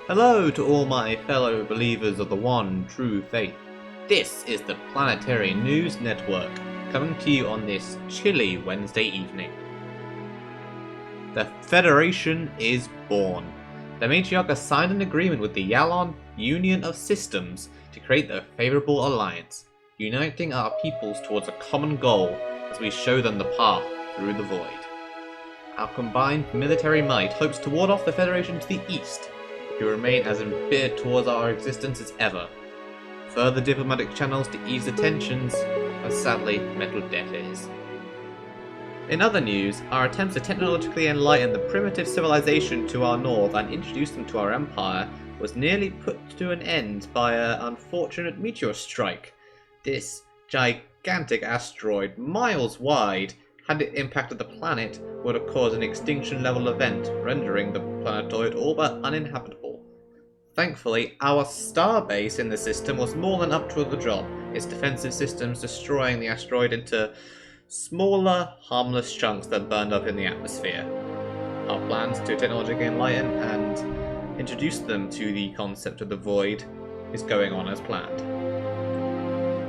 Hello to all my fellow believers of the one true faith. This is the Planetary News Network, coming to you on this chilly Wednesday evening. The Federation is born. The matriarch has signed an agreement with the Yalon Union of Systems to create a favourable alliance, uniting our peoples towards a common goal as we show them the path through the void. Our combined military might hopes to ward off the Federation to the east, who remain as embittered towards our existence as ever. Further diplomatic channels to ease the tensions have sadly met with deaf ears. In other news, our attempts to technologically enlighten the primitive civilization to our north and introduce them to our empire was nearly put to an end by an unfortunate meteor strike. This gigantic asteroid, miles wide, had it impacted the planet, would have caused an extinction-level event, rendering the planetoid all but uninhabitable. Thankfully, our starbase in the system was more than up to the job, its defensive systems destroying the asteroid into smaller, harmless chunks that burned up in the atmosphere. Our plans to technologically enlighten and introduce them to the concept of the void is going on as planned.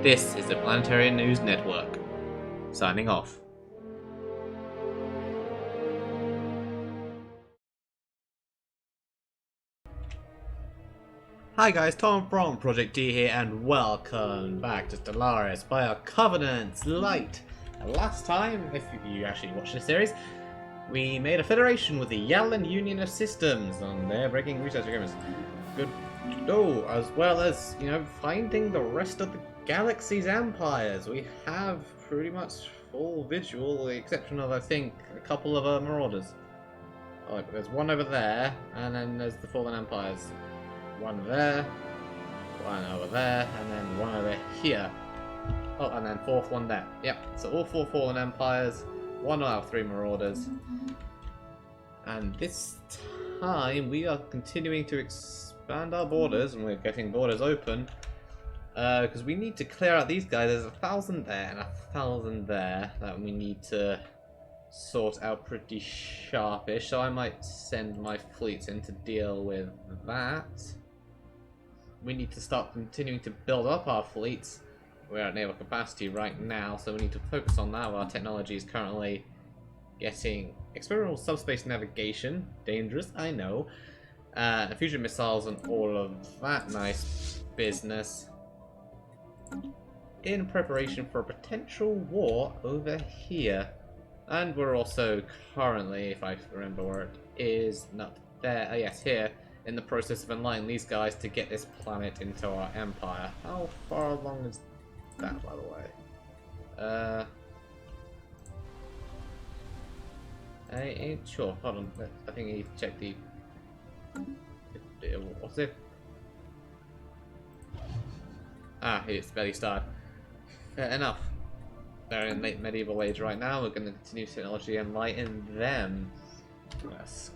This is the Planetary News Network. Signing off. Hi guys, Tom from Project D here, and welcome back to Stellaris by our Covenant's Light. Last time, if you actually watched the series, we made a federation with the Yalon Union of Systems, and they're breaking research agreements. Good. Oh, as well as, finding the rest of the galaxy's empires. We have pretty much full visual, with the exception of, I think, a couple of marauders. Oh, there's one over there, and then there's the Fallen Empires. One there, one over there, and then one over here. Oh, and then fourth one there. Yep, so all four Fallen Empires, one out of three Marauders. And this time we are continuing to expand our borders, and we're getting borders open. Because we need to clear out these guys. There's 1,000 there and 1,000 there that we need to sort out pretty sharpish. So I might send my fleets in to deal with that. We need to start continuing to build up our fleets. We're at naval capacity right now, so we need to focus on that. Our technology is currently getting experimental subspace navigation. Dangerous, I know. Fusion missiles and all of that nice business. In preparation for a potential war over here. And we're also currently, if I remember where it is, not there, yes, here, in the process of enlightening these guys to get this planet into our empire. How far along is that, by the way? I ain't sure. Hold on, I think I need to check the... What's it? Ah, it's barely started. Fair enough. They're in late medieval age right now. We're going to continue technology and enlighten them. Let's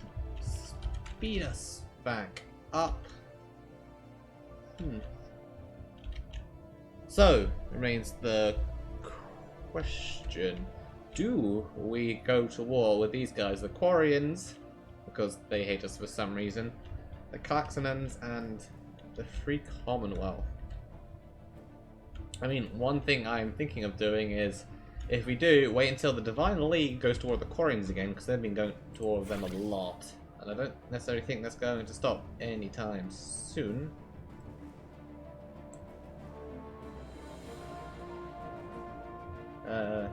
speed us back up. So, remains the question. Do we go to war with these guys? The Quarians, because they hate us for some reason. The Klaxonans and the Free Commonwealth. I mean, one thing I'm thinking of doing is, if we do, wait until the Divine League goes toward the Quarians again, because they've been going toward them a lot. And I don't necessarily think that's going to stop anytime soon. Are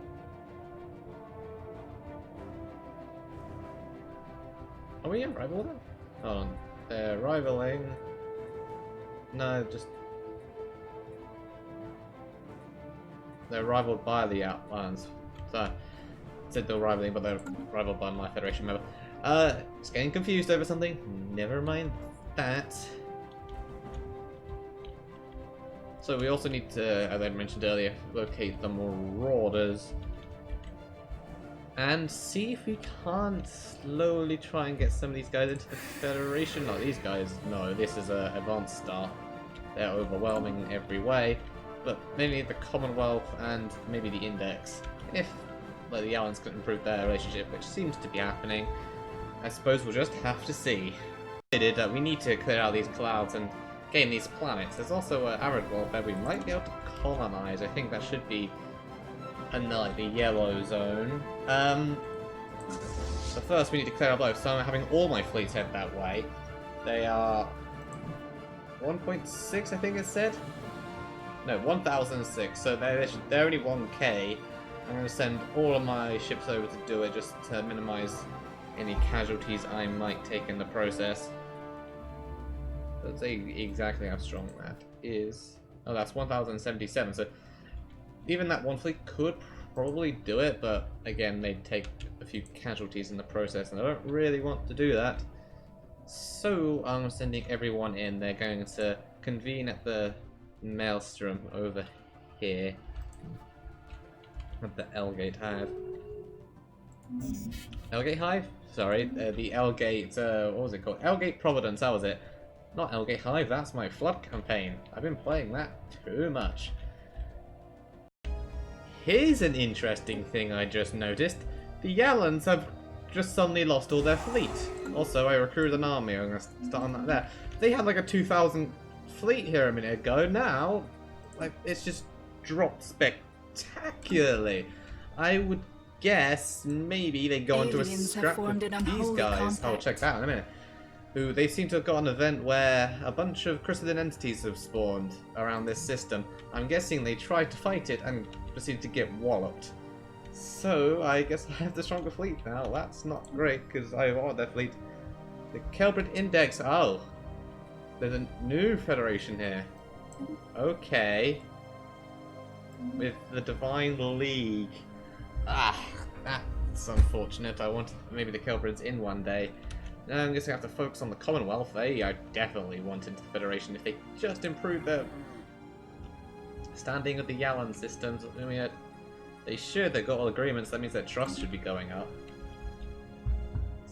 we in rival with them? Hold on. They're rivaling... No, just... They're rivaled by the Outlands. So, I said they're rivaling, but they're rivaled by my Federation member. Just getting confused over something. Never mind that. So we also need to, as I mentioned earlier, locate the Marauders. And see if we can't slowly try and get some of these guys into the Federation. Not these guys, no, this is an advanced star. They're overwhelming in every way. But mainly the Commonwealth and maybe the Index. If the Yalons can improve their relationship, which seems to be happening, I suppose we'll just have to see. that we need to clear out these clouds and gain these planets. There's also an arid world that we might be able to colonize. I think that should be another the yellow zone. But first we need to clear out both, so I'm having all my fleets head that way. They are 1.6, I think it said? No, 1006, so they're only 1k. I'm going to send all of my ships over to do it just to minimize any casualties I might take in the process. Let's say exactly how strong that is. Oh, that's 1077, so even that one fleet could probably do it, but again, they'd take a few casualties in the process, and I don't really want to do that. So I'm sending everyone in. They're going to convene at the Maelstrom over here. At the Elgate Hive. Elgate Hive? Sorry, the Elgate, what was it called? Elgate Providence, that was it. Not Elgate Hive, that's my flood campaign. I've been playing that too much. Here's an interesting thing I just noticed. The Yalans have just suddenly lost all their fleet. Also, I recruited an army, I'm going to start on that there. They had like a 2,000 fleet here a minute ago, now like it's just dropped spectacularly. I would guess maybe they go into a scrap with these guys. I'll check that in a minute. Who they seem to have got an event where a bunch of crystalline entities have spawned around this system. I'm guessing they tried to fight it and proceeded to get walloped. So I guess I have the stronger fleet now. That's not great because I want their fleet. The Kelbrid Index. Oh, there's a new federation here. Okay. With the Divine League. Ah, that's unfortunate. I wanted maybe the Kelbrids in one day. Now I'm guessing I have to focus on the Commonwealth. I definitely wanted the Federation if they just improved the standing of the Yalan systems. I mean, they should. They've got all agreements. That means their trust should be going up.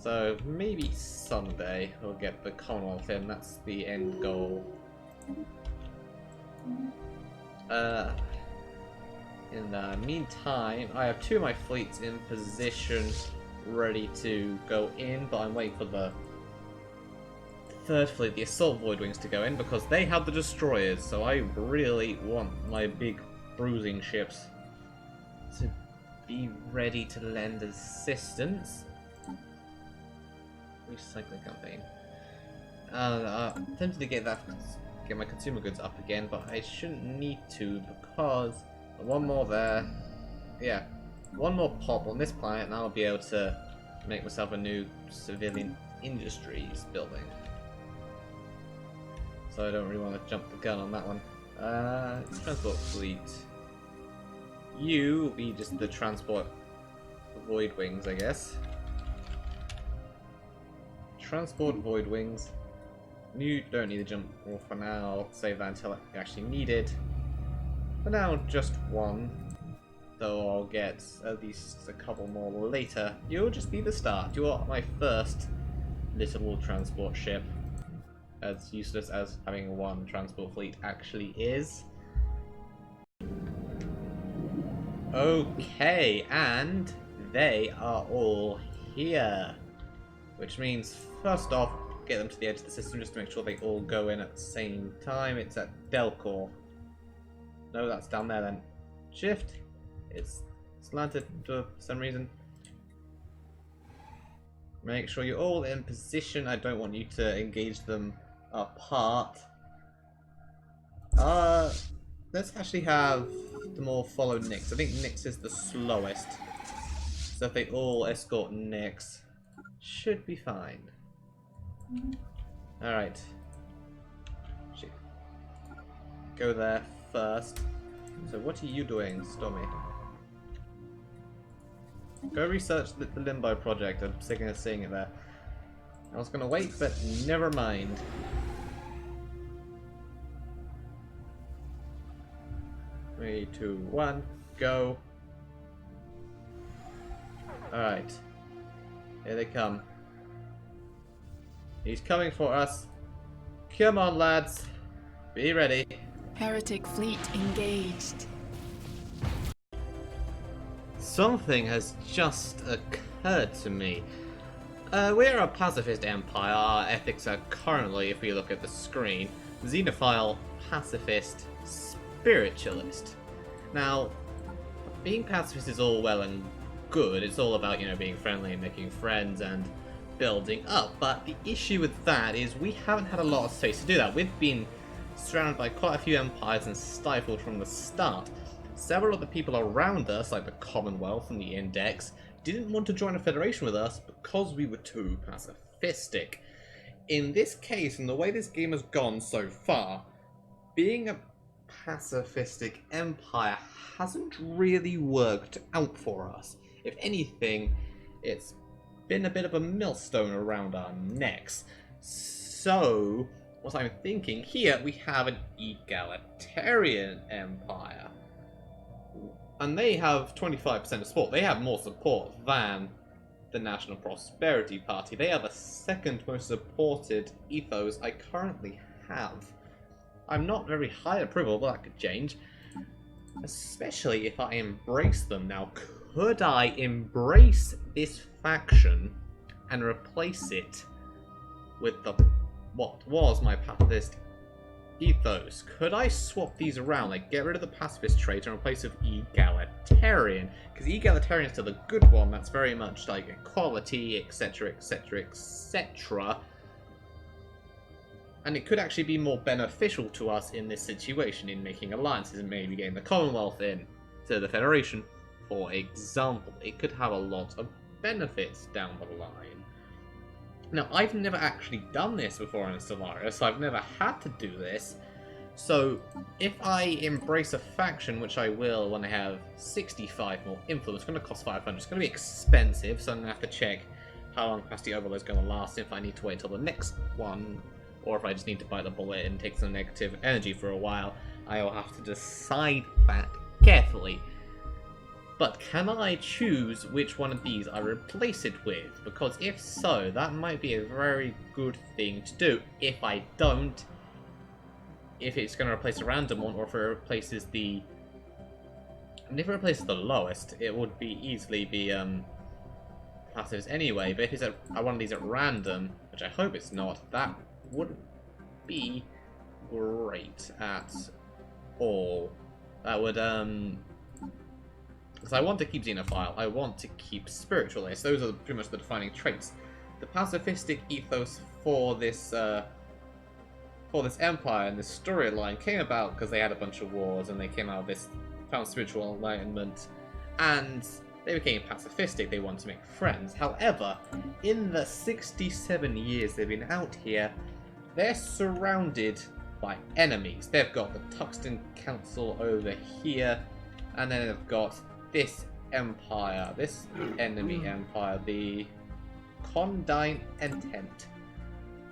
So maybe someday we'll get the Commonwealth in. That's the end goal. In the meantime, I have two of my fleets in position, ready to go in, but I'm waiting for the third fleet, the Assault Voidwings, to go in, because they have the destroyers, so I really want my big bruising ships to be ready to lend assistance. Recycling campaign. I'm tempted to get my consumer goods up again, but I shouldn't need to, because one more there. Yeah, one more pop on this planet and I'll be able to make myself a new civilian industries building. So I don't really want to jump the gun on that one. Transport fleet. You will be just the transport void wings, I guess. Transport void wings. You don't need to jump well, for now. I'll save that until I actually need it. For now, just one. Though I'll get at least a couple more later. You'll just be the start. You are my first little transport ship. As useless as having one transport fleet actually is. Okay, and they are all here. Which means, first off, get them to the edge of the system just to make sure they all go in at the same time. It's at Delcor. No, that's down there then. Shift. It's slanted for some reason. Make sure you're all in position. I don't want you to engage them apart. Let's actually have them all follow Nyx. I think Nyx is the slowest. So if they all escort Nyx, should be fine. Alright. Go there first. So what are you doing, Stormy? Go research the Limbo project. I'm sick of seeing it there. I was gonna wait, but never mind. Three, two, one, go. Alright. Here they come. He's coming for us. Come on, lads. Be ready. Heretic fleet engaged. Something has just occurred to me. We're a pacifist empire. Our ethics are currently, if we look at the screen, xenophile, pacifist, spiritualist. Now, being pacifist is all well and good. It's all about, being friendly and making friends and building up. But the issue with that is we haven't had a lot of space to do that. We've been surrounded by quite a few empires and stifled from the start. Several of the people around us, like the Commonwealth and the Index, didn't want to join a federation with us because we were too pacifistic. In this case, and the way this game has gone so far, being a pacifistic empire hasn't really worked out for us. If anything, it's been a bit of a millstone around our necks. So, what I'm thinking here, we have an egalitarian empire. And they have 25% of support. They have more support than the National Prosperity Party. They are the second most supported ethos I currently have. I'm not very high approval, but that could change. Especially if I embrace them. Now, could I embrace this faction and replace it with what was my pacifist ethos? Could I swap these around, like get rid of the pacifist trait and replace it with egalitarian? Because egalitarian is still a good one. That's very much like equality, etc, etc, etc. And it could actually be more beneficial to us in this situation, in making alliances and maybe getting the Commonwealth in to the Federation, for example. It could have a lot of benefits down the line. Now, I've never actually done this before in Stellaris, so I've never had to do this. So, if I embrace a faction, which I will when I have 65 more influence, it's going to cost 500. It's going to be expensive, so I'm going to have to check how long Capacity Overload is going to last, if I need to wait until the next one, or if I just need to bite the bullet and take some negative energy for a while. I will have to decide that carefully. But can I choose which one of these I replace it with? Because if so, that might be a very good thing to do. If I don't, if it's going to replace a random one, or if it replaces the... And if it replaces the lowest, it would be easily be passives anyway. But if it's one of these at random, which I hope it's not, that wouldn't be great at all. That would, because I want to keep Xenophile, I want to keep Spiritualist. Those are pretty much the defining traits. The pacifistic ethos for this empire and this storyline came about because they had a bunch of wars and they came out of this, found spiritual enlightenment, and they became pacifistic. They wanted to make friends. However, in the 67 years they've been out here, they're surrounded by enemies. They've got the Tuxton Council over here, and then they've got this empire, this enemy empire, the Condyne Intent.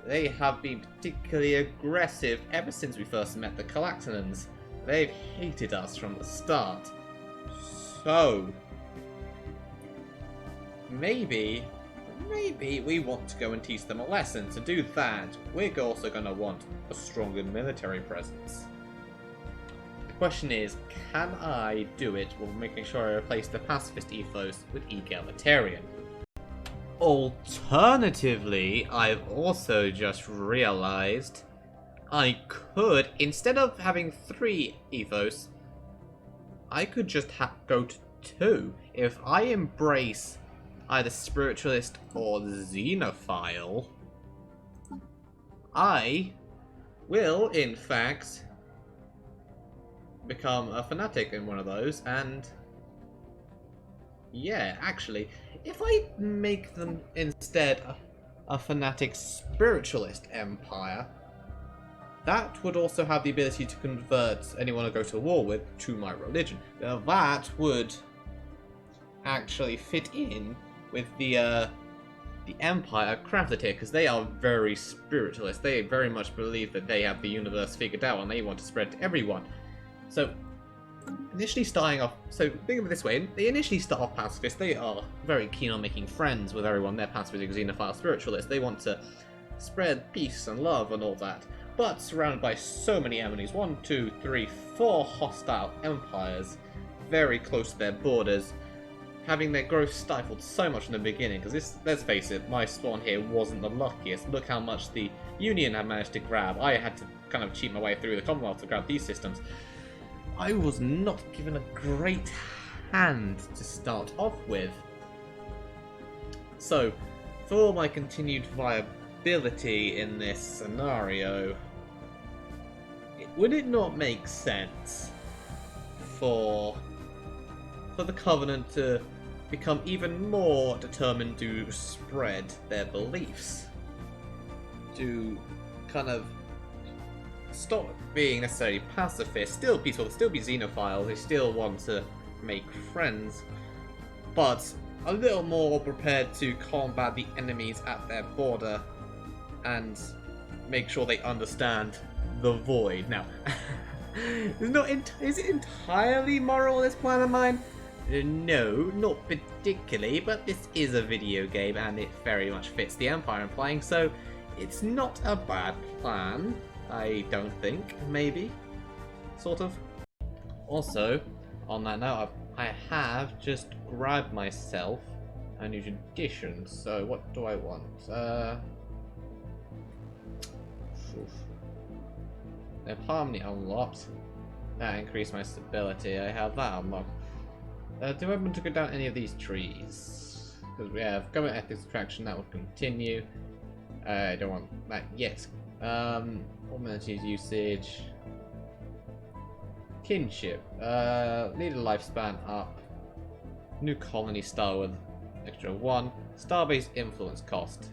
They have been particularly aggressive ever since we first met the Galactanans. They've hated us from the start. So, maybe we want to go and teach them a lesson. To do that, we're also going to want a stronger military presence. The question is, can I do it while making sure I replace the pacifist ethos with egalitarian? Alternatively, I've also just realized I could, instead of having 3 ethos, I could just go to 2. If I embrace either spiritualist or xenophile, I will, in fact, become a fanatic in one of those, and yeah, actually, if I make them instead a fanatic spiritualist empire, that would also have the ability to convert anyone I go to war with to my religion. Now that would actually fit in with the Empire crafted here, because they are very spiritualist. They very much believe that they have the universe figured out and they want to spread to everyone. So, initially starting off, so think of it this way, they initially start off pacifist. They are very keen on making friends with everyone. They're pacifist, xenophile, spiritualists. They want to spread peace and love and all that. But surrounded by so many enemies, 1, 2, 3, 4 hostile empires, very close to their borders, having their growth stifled so much in the beginning, because this, let's face it, my spawn here wasn't the luckiest. Look how much the Union had managed to grab. I had to kind of cheat my way through the Commonwealth to grab these systems. I was not given a great hand to start off with. So, for my continued viability in this scenario, would it not make sense for the Covenant to become even more determined to spread their beliefs? To kind of stop being necessarily pacifist, still peaceful, still be xenophiles, they still want to make friends, but a little more prepared to combat the enemies at their border and make sure they understand the void. Now, is it entirely moral, this plan of mine? No, not particularly, but this is a video game and it very much fits the Empire I'm playing, so it's not a bad plan, I don't think. Maybe. Sort of. Also, on that note, I have just grabbed myself a new tradition, so what do I want? If harmony unlocked, that increased my stability. I have that unlocked. Do I want to go down any of these trees? Because we have government ethics attraction, that will continue. I don't want that yet. Amenities usage. Kinship. Leader lifespan up. New colony star with extra 1. Star-based influence cost.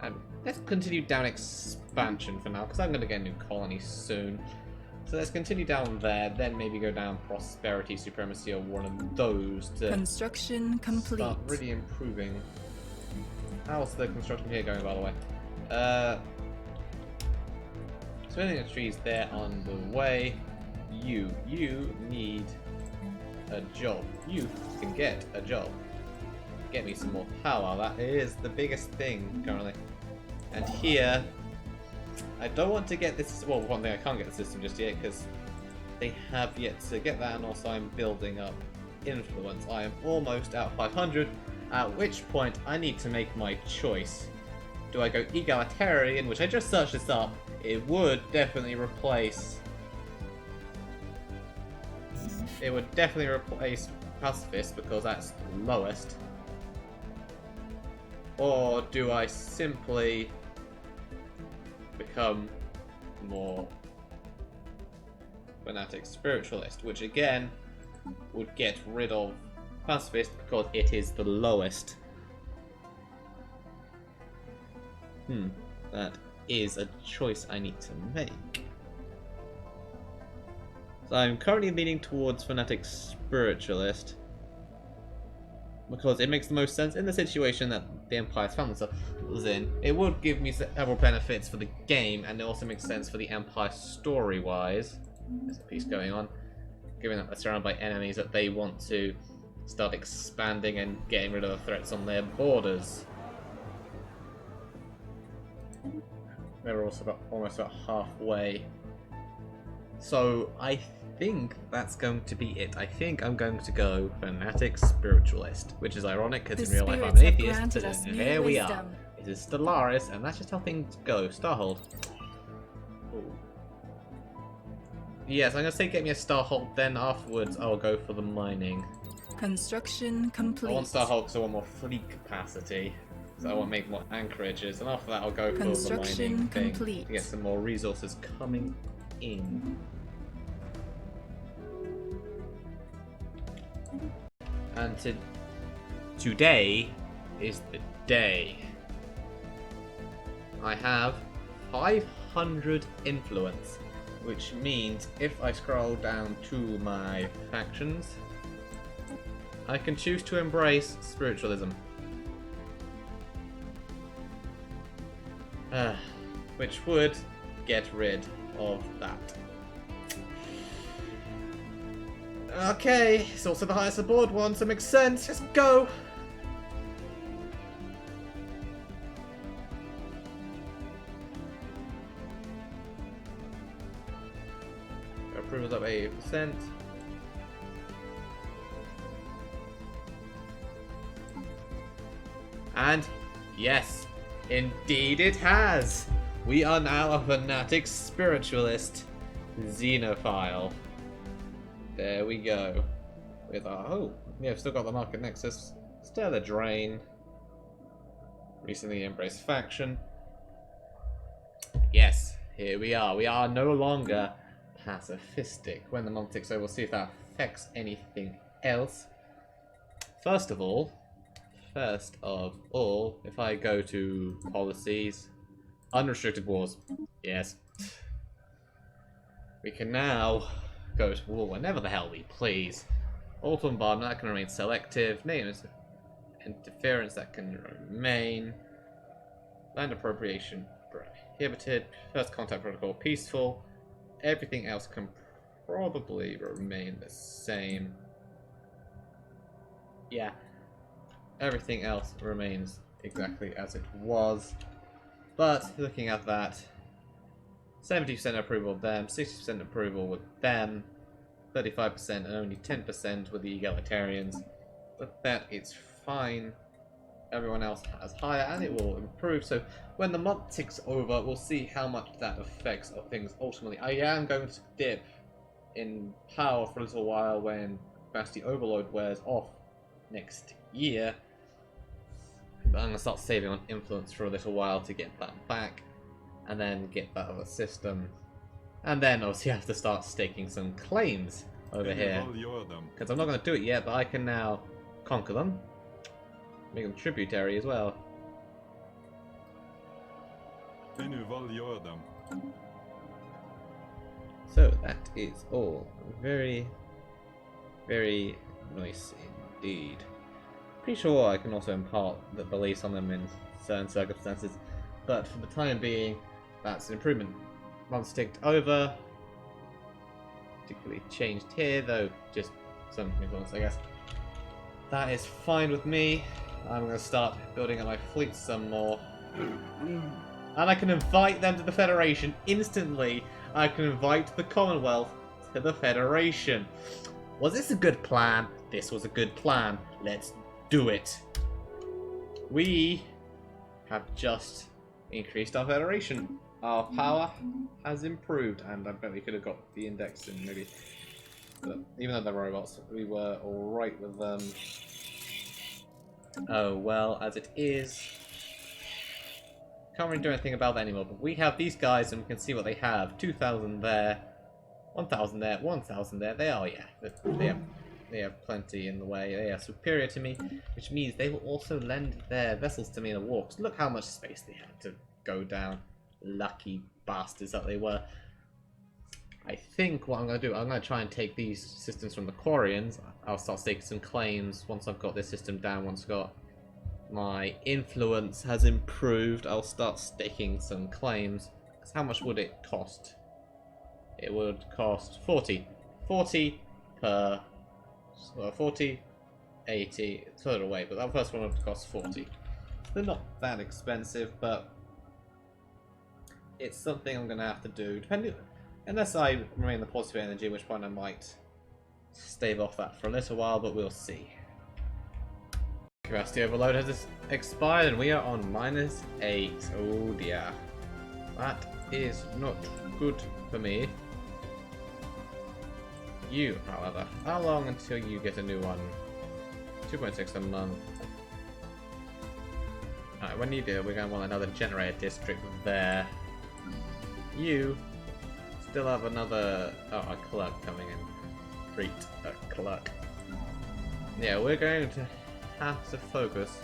And let's continue down expansion for now, because I'm going to get a new colony soon. So let's continue down there, then maybe go down prosperity, supremacy, or one of those to Construction complete. start really improving. How's the construction here going, by the way? Spending the trees there on the way. You need a job. You can get a job. Get me some more power. That is the biggest thing currently. And here, I don't want to get this. Well, one thing, I can't get the system just yet because they have yet to get that, and also I'm building up influence. I am almost at 500, at which point I need to make my choice. Do I go egalitarian, which I just searched this up? It would definitely replace. It would definitely replace pacifist because that's the lowest. Or do I simply become more fanatic spiritualist, which again would get rid of pacifist because it is the lowest. That is a choice I need to make. So I'm currently leaning towards fanatic spiritualist because it makes the most sense in the situation that the Empire's found themselves in. It would give me several benefits for the game, and it also makes sense for the Empire story-wise. There's a piece going on. Given that they're surrounded by enemies that they want to start expanding and getting rid of the threats on their borders. They're also almost about halfway. So I think that's going to be it. I think I'm going to go fanatic spiritualist, which is ironic because in real life I'm an atheist. But there we are. It is Stellaris, and that's just how things go. Starhold. Ooh. Yes, I'm gonna say get me a Starhold. Then afterwards I'll go for the mining. Construction complete. I want Starhold because I want more fleet capacity. So I want to make more anchorages, and after that I'll go for the mining thing to get some more resources coming in. And today is the day. I have 500 influence, which means if I scroll down to my factions, I can choose to embrace spiritualism. Which would get rid of that. Okay, it's also the highest aboard one, so it makes sense. Let's go! Approval's up 80%. And yes, indeed it has! We are now a fanatic spiritualist xenophile. There we go. With our... Oh, yeah, I've still got the Market Nexus. Stellar Drain. Recently embraced faction. Yes, here we are. We are no longer pacifistic. When the month ticks over, we'll see if that affects anything else. First of all, if I go to policies, unrestricted wars, yes. We can now go to war whenever the hell we please. Auto bombardment, that can remain selective. NATO interference, that can remain. Land appropriation prohibited. First contact protocol peaceful. Everything else can probably remain the same. Yeah. Everything else remains exactly as it was. But looking at that, 70% approval of them, 60% approval with them, 35% and only 10% with the egalitarians. But that it's fine. Everyone else has higher and it will improve. So when the month ticks over, we'll see how much that affects things ultimately. I am going to dip in power for a little while when capacity overload wears off next year. But I'm going to start saving on influence for a little while to get that back. And then get that other system. And then obviously I have to start staking some claims over here. Because I'm not going to do it yet, but I can now conquer them. Make them tributary as well. So that is all very, very nice indeed. Pretty sure I can also impart the beliefs on them in certain circumstances, but for the time being, that's an improvement. Months ticked over. Particularly changed here, though just some influence, I guess. That is fine with me. I'm going to start building up my fleet some more. And I can invite them to the Federation instantly. I can invite the Commonwealth to the Federation. Was this a good plan? This was a good plan. Let's do it. We have just increased our Federation. Our power has improved, and I bet we could have got the index in maybe. But even though they're robots, we were alright with them. Oh well, as it is. Can't really do anything about that anymore, but we have these guys and we can see what they have. 2,000 there, 1,000 there, 1,000 there. They are, yeah. They have plenty in the way. They are superior to me, which means they will also lend their vessels to me in a war. Look how much space they had to go down. Lucky bastards that they were. I think what I'm going to do, I'm going to try and take these systems from the Quarians. I'll start staking some claims once I've got this system down. Once I've got my influence has improved, I'll start staking some claims. Because how much would it cost? It would cost 40. 40 per... Well, 40, 80, it's further away, but that first one would cost 40. They're not that expensive, but it's something I'm going to have to do. Unless I remain the positive energy, at which point I might stave off that for a little while, but we'll see. Capacity overload has expired and we are on -8. Oh dear. That is not good for me. You, however, how long until you get a new one? 2.6 a month. Alright, when you do, we're going to want another generator district there. You still have another... Oh, a clerk coming in. Treat a clerk. Yeah, we're going to have to focus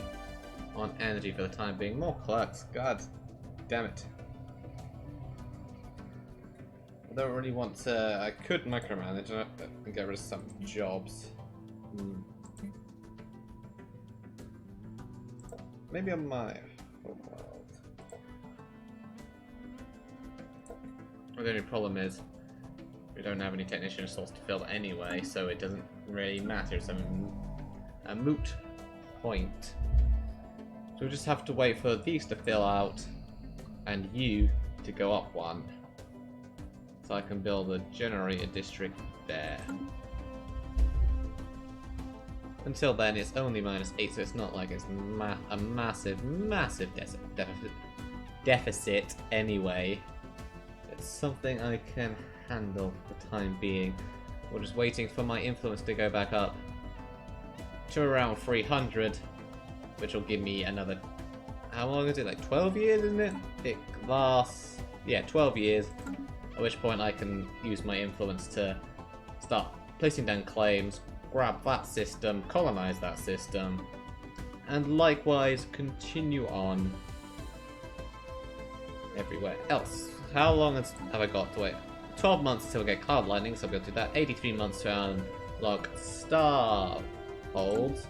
on energy for the time being. More clerks, god damn it. I don't really want to... I could micromanage and get rid of some jobs. Maybe on my... The only problem is we don't have any technician slots to fill anyway, so it doesn't really matter. It's a moot point. So we just have to wait for these to fill out and you to go up one. So I can build a generator district there. Until then, it's only -8, so it's not like it's a massive deficit anyway. It's something I can handle for the time being. We're just waiting for my influence to go back up to around 300, which will give me another... How long is it? Like 12 years, isn't it? It lasts... Yeah, 12 years. At which point I can use my influence to start placing down claims, grab that system, colonize that system, and likewise continue on everywhere else. How long have I got to wait? 12 months until we get Cloud Lightning, so I'll be able to do that. 83 months to unlock Star Holds.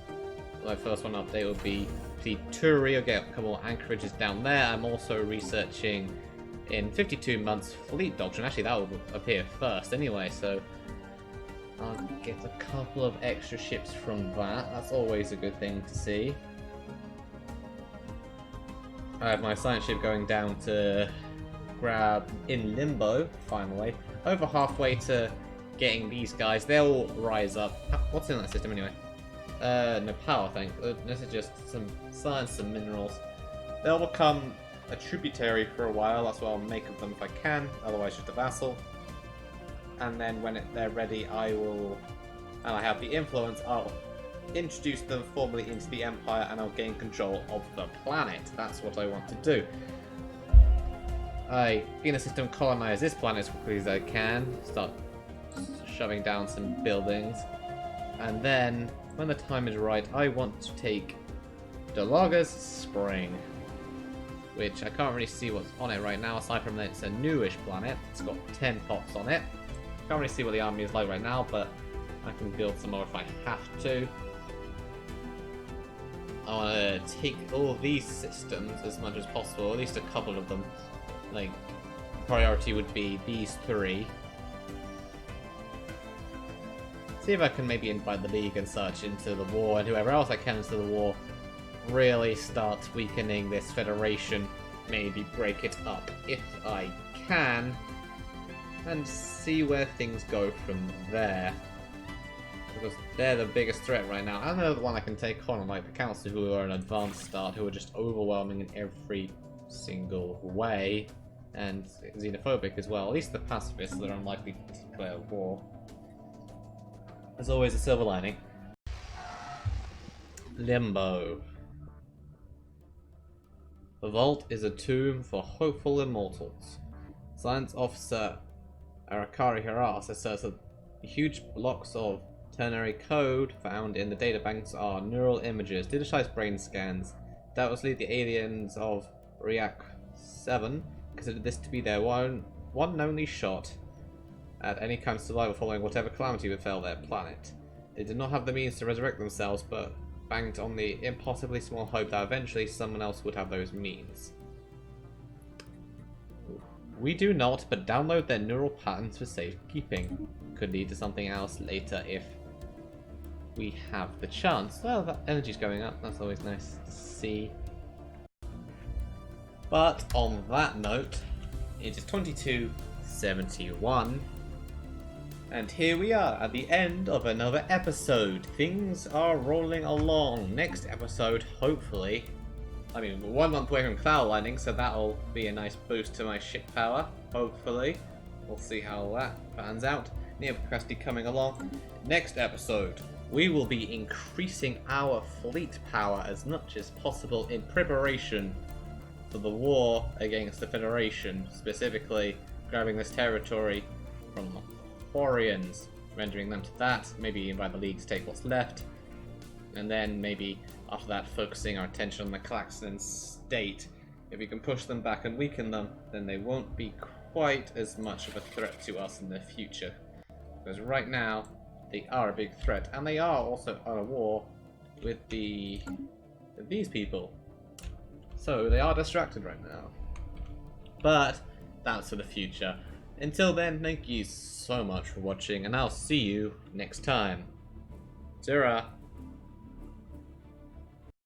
My first one update will be the Turi. I'll get a couple more anchorages down there. I'm also researching in 52 months Fleet Doctrine. Actually, that will appear first anyway, so I'll get a couple of extra ships from that. That's always a good thing to see. I have my science ship going down to grab in Limbo, finally. Over halfway to getting these guys. They'll rise up. What's in that system anyway? No power, I think. This is just some science, some minerals. They'll become a tributary for a while. That's what I'll make of them if I can. Otherwise, just a vassal. And then when they're ready, I will, and I have the influence, I'll introduce them formally into the Empire and I'll gain control of the planet. That's what I want to do. I, in a system, colonize this planet as quickly as I can, start shoving down some buildings, and then, when the time is right, I want to take Delaga's Spring, which I can't really see what's on it right now, aside from that it's a newish planet. It's got 10 pops on it. Can't really see what the army is like right now, but I can build some more if I have to. I want to take all of these systems as much as possible, at least a couple of them. Like, priority would be these 3. See if I can maybe invite the League and such into the war, and whoever else I can into the war. Really start weakening this Federation. Maybe break it up if I can. And see where things go from there. Because they're the biggest threat right now. And they're the one I can take on, like the Council, who are an advanced start, who are just overwhelming in every single way. And xenophobic as well. At least the pacifists that are unlikely to declare war. There's always a silver lining. Limbo. The vault is a tomb for hopeful immortals. Science officer Arakari Haras asserts that the huge blocks of ternary code found in the databanks are neural images, digitized brain scans. Doubtlessly the aliens of Riak 7 considered this to be their one and only shot at any kind of survival following whatever calamity befell their planet. They did not have the means to resurrect themselves, but banked on the impossibly small hope that eventually someone else would have those means. We do not, but download their neural patterns for safekeeping. Could lead to something else later if we have the chance. Well, that energy's going up, that's always nice to see. But on that note, it is 2271. And here we are at the end of another episode. Things are rolling along. Next episode, hopefully. I mean, we're 1 month away from Cloud Lightning, so that'll be a nice boost to my ship power. Hopefully. We'll see how that pans out. Neo capacity coming along. Next episode, we will be increasing our fleet power as much as possible in preparation for the war against the Federation. Specifically, grabbing this territory from Quarians, rendering them to that, maybe invite the League to take what's left, and then maybe after that focusing our attention on the Klaxon state. If we can push them back and weaken them, then they won't be quite as much of a threat to us in the future. Because right now, they are a big threat, and they are also on a war with these people. So they are distracted right now. But that's for the future. Until then, thank you so much for watching, and I'll see you next time. Zura!